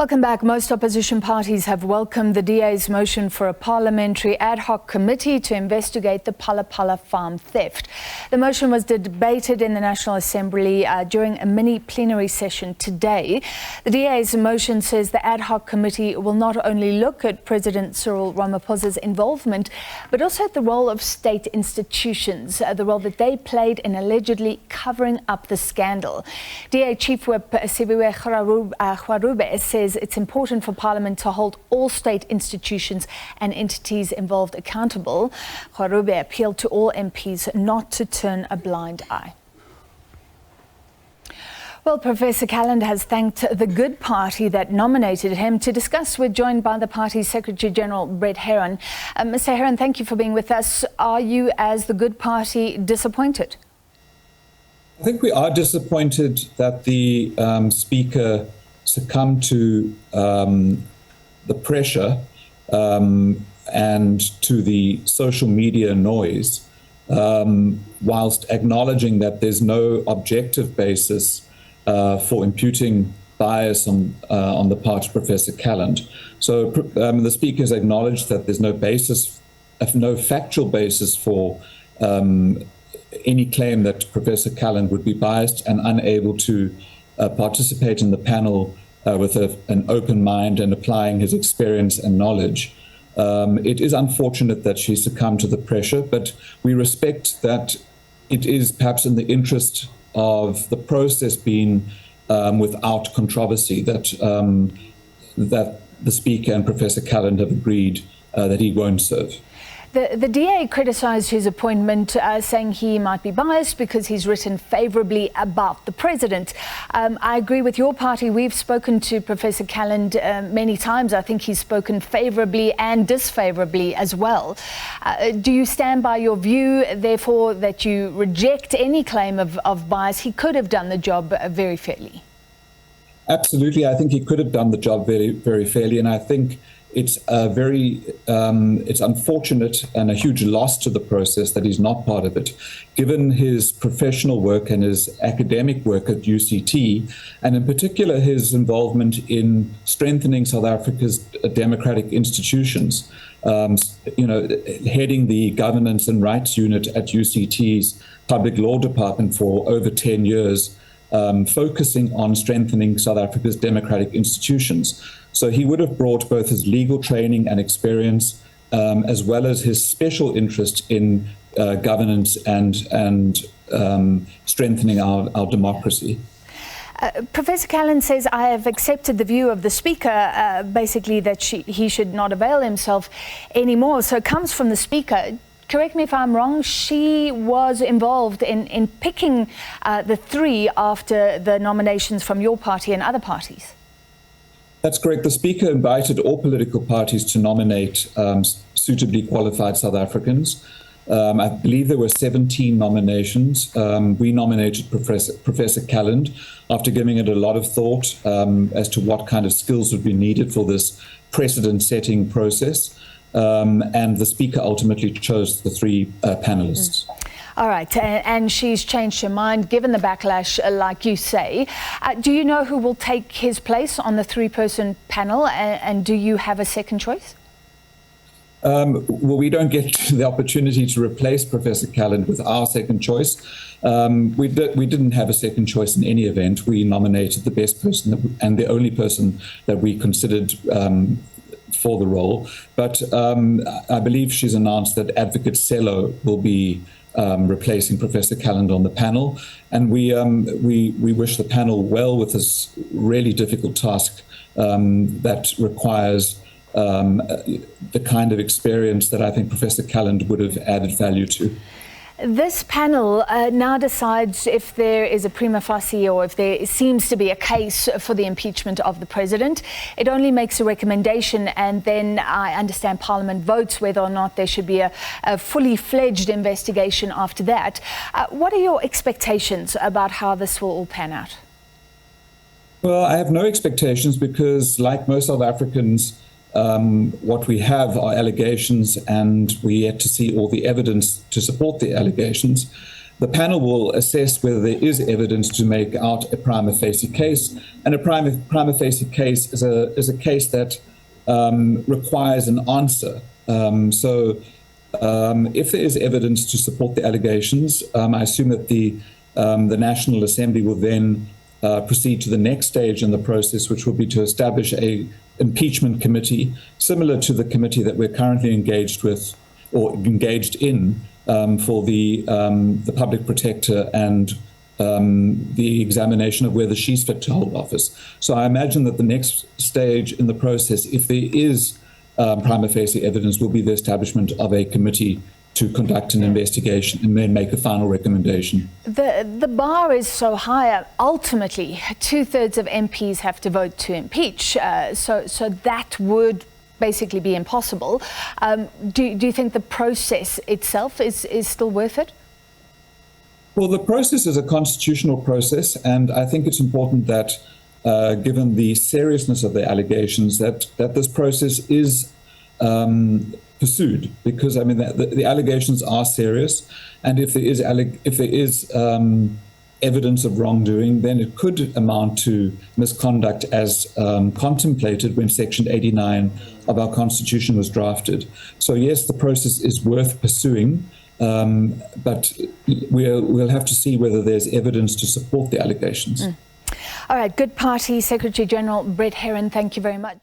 Welcome back. Most opposition parties have welcomed the DA's motion for a parliamentary ad hoc committee to investigate the Phala Phala farm theft. The motion was debated in the National Assembly during a mini plenary session today. The DA's motion says the ad hoc committee will not only look at President Cyril Ramaphosa's involvement, but also at the role of state institutions, the role that they played in allegedly covering up the scandal. DA Chief Whip Sibiwe Kgarube says it's important for Parliament to hold all state institutions and entities involved accountable. Kgarube appealed to all MPs not to turn a blind eye. Well, Professor Calland has thanked the Good Party that nominated him. To discuss, we're joined by the party's Secretary-General, Brett Herron. Mr. Herron, thank you for being with us. Are you, as the Good Party, disappointed? I think we are disappointed that the Speaker succumbed to the pressure and to the social media noise, whilst acknowledging that there's no objective basis for imputing bias on the part of Professor Calland. So the Speaker has acknowledged that there's no factual basis for any claim that Professor Calland would be biased and unable to participate in the panel with an open mind and applying his experience and knowledge. It is unfortunate that she succumbed to the pressure, but we respect that it is perhaps in the interest of the process being without controversy that the Speaker and Professor Calland have agreed that he won't serve. The DA criticised his appointment, saying he might be biased because he's written favourably about the president. I agree with your party. We've spoken to Professor Calland many times. I think he's spoken favourably and disfavourably as well. Do you stand by your view, therefore, that you reject any claim of bias? He could have done the job very fairly. Absolutely. I think he could have done the job very, very fairly, and I think it's it's unfortunate and a huge loss to the process that he's not part of it, given his professional work and his academic work at UCT, and in particular his involvement in strengthening South Africa's democratic institutions. Heading the Governance and Rights Unit at UCT's Public Law Department for over 10 years, focusing on strengthening South Africa's democratic institutions. So he would have brought both his legal training and experience, as well as his special interest in governance and strengthening our democracy. Professor Calland says, I have accepted the view of the Speaker, basically that he should not avail himself anymore. So it comes from the Speaker. Correct me if I'm wrong, she was involved in picking the three after the nominations from your party and other parties. That's correct. The Speaker invited all political parties to nominate suitably qualified South Africans. I believe there were 17 nominations. We nominated Professor Calland after giving it a lot of thought as to what kind of skills would be needed for this precedent-setting process. And the Speaker ultimately chose the three panelists. All right, and she's changed her mind, given the backlash, like you say. Do you know who will take his place on the three-person panel, and do you have a second choice? Well, we don't get the opportunity to replace Professor Calland with our second choice. We didn't have a second choice in any event. We nominated the best person and the only person that we considered for the role. But I believe she's announced that Advocate Sello will be replacing Professor Calland on the panel, and we wish the panel well with this really difficult task that requires the kind of experience that I think Professor Calland would have added value to. This panel now decides if there is a prima facie or if there seems to be a case for the impeachment of the president. It only makes a recommendation, and then I understand Parliament votes whether or not there should be a fully fledged investigation after that. What are your expectations about how this will all pan out? Well, I have no expectations because, like most South Africans, what we have are allegations, and we yet to see all the evidence to support the allegations. The panel will assess whether there is evidence to make out a prima facie case, and a prima facie case is a case that requires an answer. If there is evidence to support the allegations, I assume that the National Assembly will then proceed to the next stage in the process, which will be to establish a impeachment committee similar to the committee that we're currently engaged with or engaged in for the public protector and the examination of whether she's fit to hold office. So I imagine that the next stage in the process, if there is prima facie evidence, will be the establishment of a committee to conduct an investigation and then make a final recommendation. The bar is so high. Ultimately, 2/3 of MPs have to vote to impeach. So that would basically be impossible. Do you think the process itself is still worth it? Well, the process is a constitutional process, and I think it's important that, given the seriousness of the allegations, that this process is pursued, because I mean the allegations are serious, and if there is evidence of wrongdoing, then it could amount to misconduct as contemplated when Section 89 of our Constitution was drafted. So yes, the process is worth pursuing, but we'll have to see whether there's evidence to support the allegations. All right, Good Party Secretary General Brett Herron, thank you very much.